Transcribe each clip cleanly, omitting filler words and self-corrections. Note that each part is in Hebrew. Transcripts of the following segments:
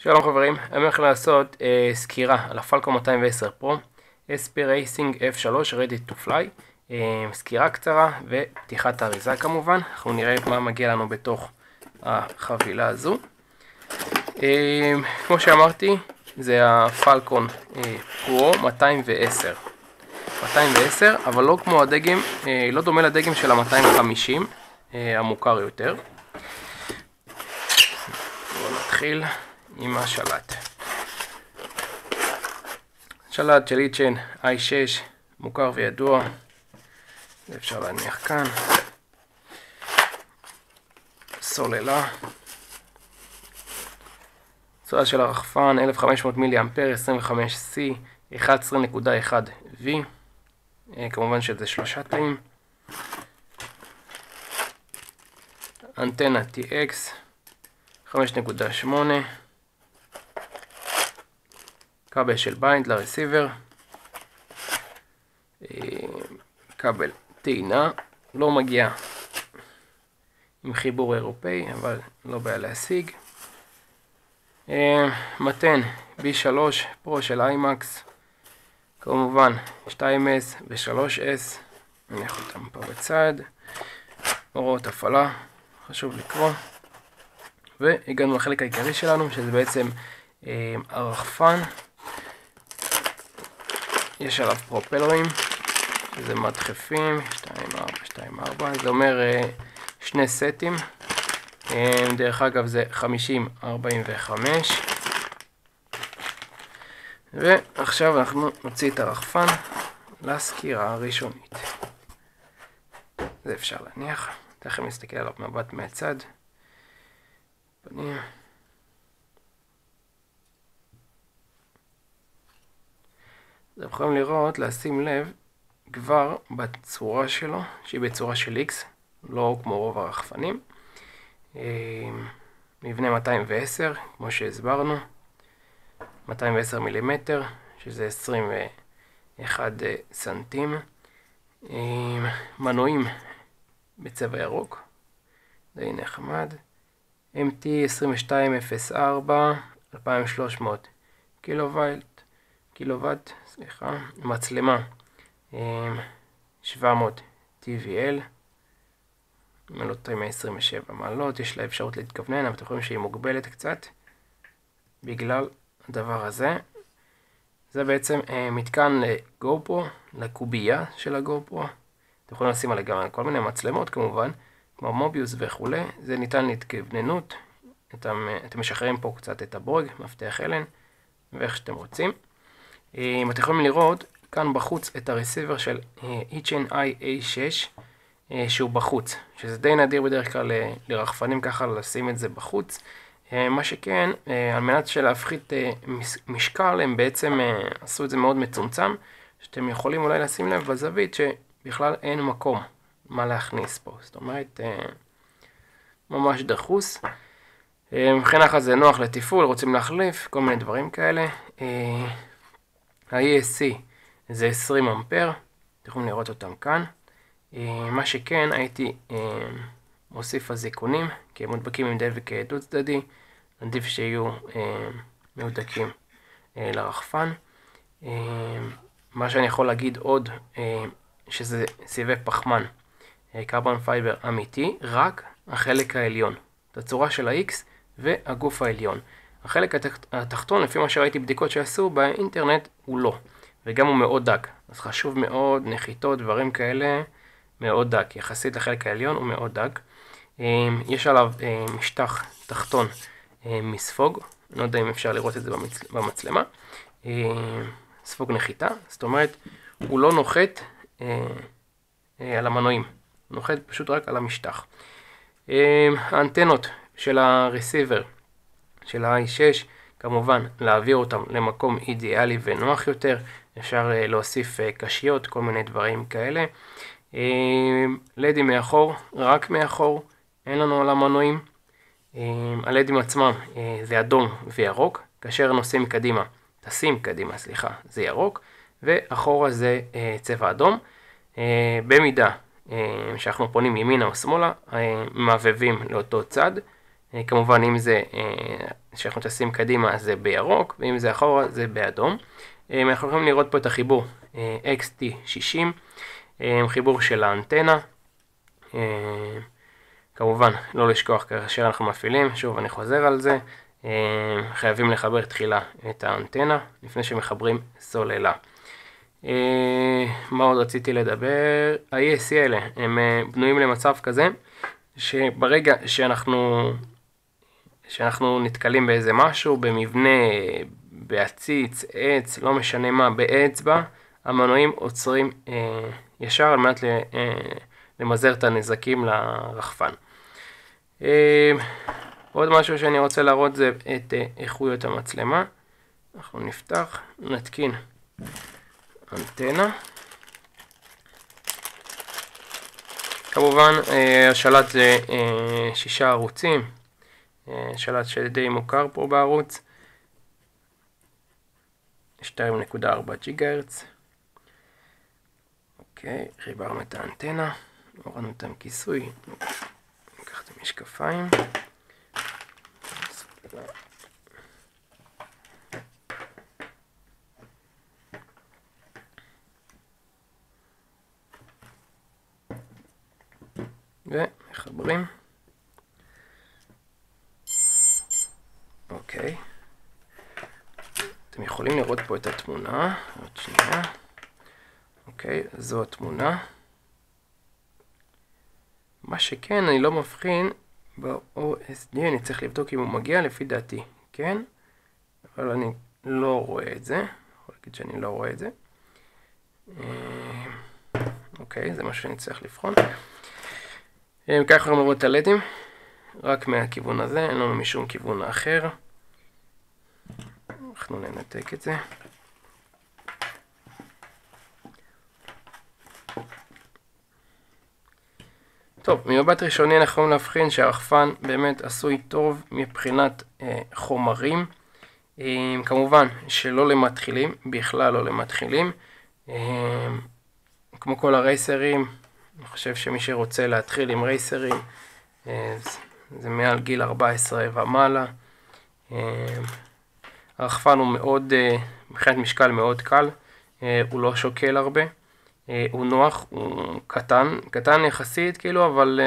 שלום חברים, אני הולך לעשות סקירה על הפלקון 210 פרו SP Racing F3 Ready to Fly. סקירה קצרה ופתיחת האריזה כמובן. אנחנו נראה מה מגיע לנו בתוך החבילה הזו. כמו שאמרתי, זה הפלקון פרו 210, אבל לא כמו הדגם, לא דומה לדגם של ה-250 המוכר יותר. בואו נתחיל עם השלט. שלט של איצ'ן i6 מוכר וידוע, זה אפשר להניח כאן. סוללה, צורה של הרחפן 1500 מילי אמפר 25C 11.1 V, כמובן שזה 3 תאים. אנטנה TX 5.8, כבל של ביינד לרסיבר, כבל טעינה, לא מגיע עם חיבור אירופאי, אבל לא בעיה להשיג. מתן B3 פרו של אימקס, כמובן 2S ו3S, נניח אותם פה בצד. הוראות הפעלה, חשוב לקרוא. והגענו לחלק העיקרי שלנו, שזה בעצם הרחפן. יש עליו פרופלרים, שזה מדחפים, 2.4, זה אומר שני סטים. דרך אגב זה 50-45. ועכשיו אנחנו נוציא את הרחפן לסקירה הראשונית. זה אפשר להניח, תכף נסתכל עליו מבט מהצד. פנים. אתם יכולים לראות, לשים לב כבר בצורה שלו, שהיא בצורה של X, לא כמו רוב הרחפנים. מבנה 210, כמו שהסברנו, 210 מילימטר, שזה 21 סנטים. מנועים בצבע ירוק, די נחמד. MT2204 2300 קילוואט, מצלמה 700 TVL, מלוטרי 127 מעלות, יש לה אפשרות להתכוונן, אבל אתם יכולים שהיא מוגבלת קצת בגלל הדבר הזה. זה בעצם מתקן לגופרו, לקובייה של הגופרו. אתם יכולים לשים עליה גם כל מיני מצלמות כמובן, כמו מוביוס וכולי. זה ניתן להתכווננות, אתם משחררים פה קצת את הבורג, מפתח אלן, ואיך שאתם רוצים. אתם יכולים לראות כאן בחוץ את הרסיבר של איצ'ן i6, שהוא בחוץ, שזה די נדיר בדרך כלל לרחפנים ככה לשים את זה בחוץ. מה שכן, על מנת שלהפחית משקל, הם בעצם עשו את זה מאוד מצומצם, שאתם יכולים אולי לשים לב בזווית שבכלל אין מקום מה להכניס פה, זאת אומרת ממש דחוס. מבחינה אחת זה נוח לתפעול, רוצים להחליף, כל מיני דברים כאלה. ה-ESC זה 20 אמפר, אתם יכולים לראות אותם כאן. מה שכן, הייתי מוסיף הזיכונים, כי הם מודבקים עם דבק דו צדדי, עדיף שיהיו מהודקים לרחפן. מה שאני יכול להגיד עוד, שזה סיבי פחמן, קרבון פייבר אמיתי, רק החלק העליון, הצורה של ה-X והגוף העליון. החלק התחתון, לפי מה שראיתי בדיקות שעשו באינטרנט, הוא לא, וגם הוא מאוד דק, אז חשוב מאוד, נחיתות, דברים כאלה, מאוד דק, יחסית לחלק העליון הוא מאוד דק. יש עליו משטח תחתון מספוג, לא יודע אם אפשר לראות את זה במצלמה, ספוג נחיתה, זאת אומרת הוא לא נוחת על המנועים, הוא נוחת פשוט רק על המשטח. האנטנות של הרסיבר של ה-i6, כמובן להעביר אותם למקום אידיאלי ונוח יותר, אפשר להוסיף קשיות, כל מיני דברים כאלה. לדים מאחור, רק מאחור, אין לנו על המנועים. הלדים עצמם זה אדום וירוק, כאשר נוסעים קדימה, טסים קדימה, זה ירוק, ואחורה זה צבע אדום. במידה שאנחנו פונים ימינה או שמאלה, מעבבים לאותו צד, כמובן אם זה שאנחנו טסים קדימה אז זה בירוק, ואם זה אחורה זה באדום. אנחנו יכולים לראות פה את החיבור XT60, חיבור של האנטנה. כמובן לא לשכוח כאשר אנחנו מפעילים, שוב אני חוזר על זה, חייבים לחבר תחילה את האנטנה לפני שמחברים סוללה. מה עוד רציתי לדבר? ה-ESC האלה הם בנויים למצב כזה שברגע שאנחנו נתקלים באיזה משהו, במבנה, בעציץ, עץ, לא משנה מה, באצבע, המנועים עוצרים ישר על מנת למזער את הנזקים לרחפן. עוד משהו שאני רוצה להראות זה את איכויות המצלמה. אנחנו נפתח, נתקין אנטנה. כמובן השלט זה 6 ערוצים, שלט שדי מוכר פה בערוץ, 2.4 GHz. אוקיי, חיברנו את האנטנה, הורדנו את הכיסוי, ניקח את המשקפיים. ומחברים. אוקיי. אתם יכולים לראות פה את התמונה. עוד שנייה. אוקיי, זו התמונה. מה שכן, אני לא מבחין ב-OSD, אני צריך לבדוק אם הוא מגיע לפי דעתי. כן? אבל אני לא רואה את זה. יכול להגיד שאני לא רואה את זה. אוקיי, זה משהו שאני צריך לבחון. ככה אנחנו רואים את הלדים, רק מהכיוון הזה, אין לנו משום כיוון אחר. אנחנו ננתק את זה. טוב, ממבט ראשוני אנחנו יכולים להבחין שהרחפן באמת עשוי טוב מבחינת חומרים. כמובן שלא למתחילים, בכלל לא למתחילים. כמו כל הרייסרים, אני חושב שמי שרוצה להתחיל עם רייסרים, זה מעל גיל 14 ומעלה. הרחפן הוא מאוד, מבחינת משקל מאוד קל, הוא לא שוקל הרבה, הוא נוח, הוא קטן יחסית כאילו, אבל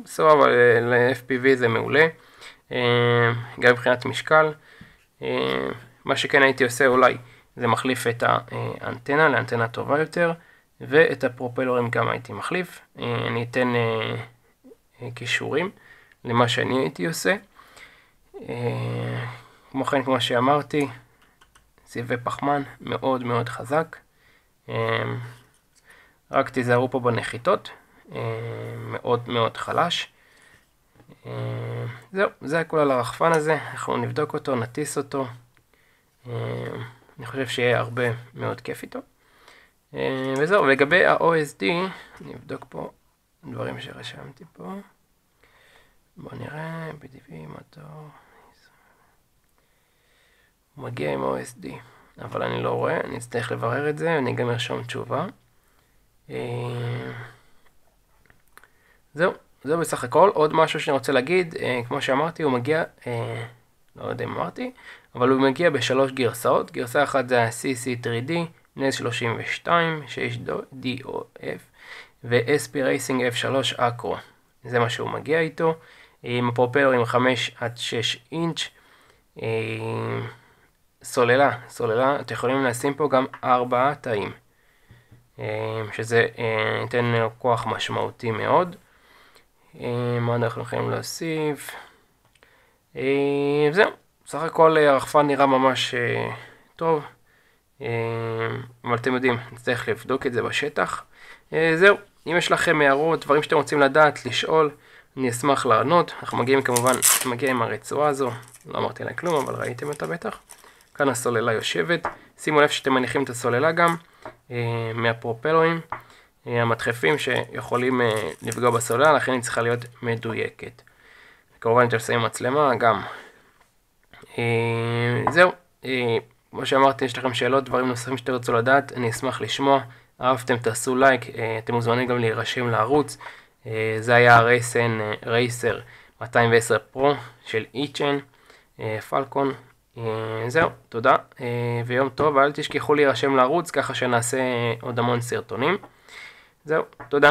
סבבה, ל-FPV זה מעולה, גם מבחינת משקל. מה שכן הייתי עושה אולי, זה מחליף את האנטנה לאנטנה טובה יותר, ואת הפרופלורים גם הייתי מחליף. אני אתן קישורים למה שאני הייתי עושה. כמו כן, כמו שאמרתי, סיבי פחמן מאוד מאוד חזק. רק תיזהרו פה בנחיתות, מאוד מאוד חלש. זהו, זה הכל על הרחפן הזה. אנחנו נבדוק אותו, נטיס אותו. אני חושב שיהיה הרבה מאוד כיף איתו. וזהו, לגבי ה-OSD, אני אבדוק פה דברים שרשמתי פה. בואו נראה, BDV, מטור. הוא מגיע עם OSD, אבל אני לא רואה, אני אצטרך לברר את זה, ואני גם ארשום תשובה. זהו בסך הכל. עוד משהו שאני רוצה להגיד, כמו שאמרתי, הוא מגיע, לא יודע אם אמרתי, אבל הוא מגיע בשלוש גרסאות. גרסה אחת זה ה-CC3D, NES 32, 6DOF, ו-SP Racing F3 Acro. זה מה שהוא מגיע איתו. עם הפרופלרים 5 עד 6 אינץ'. סוללה, אתם יכולים לשים פה גם 4 תאים, שזה ייתן כוח משמעותי מאוד. מה אנחנו יכולים להוסיף? זהו, בסך הכל הרחפן נראה ממש טוב, אבל אתם יודעים, נצטרך לבדוק את זה בשטח. זהו, אם יש לכם הערות, דברים שאתם רוצים לדעת, לשאול, אני אשמח לענות. אנחנו מגיעים כמובן, מגיע עם הרצועה הזו, לא אמרתי עליה כלום, אבל ראיתם אותה בטח. כאן הסוללה יושבת, שימו לב שאתם מניחים את הסוללה גם מהפרופלורים, המדחפים שיכולים לפגוע בסוללה, לכן היא צריכה להיות מדויקת. כמובן אתם שמים מצלמה גם. זהו, כמו שאמרתי, יש לכם שאלות, דברים נוספים שאתם רוצים לדעת, אני אשמח לשמוע. אהבתם, תעשו לייק, אתם מוזמנים גם להירשם לערוץ. זה היה רייסר 210 פרו של E-Chain, פלקון. זהו, תודה, ויום טוב, ואל תשכחו להירשם לערוץ, ככה שנעשה עוד המון סרטונים. זהו, תודה.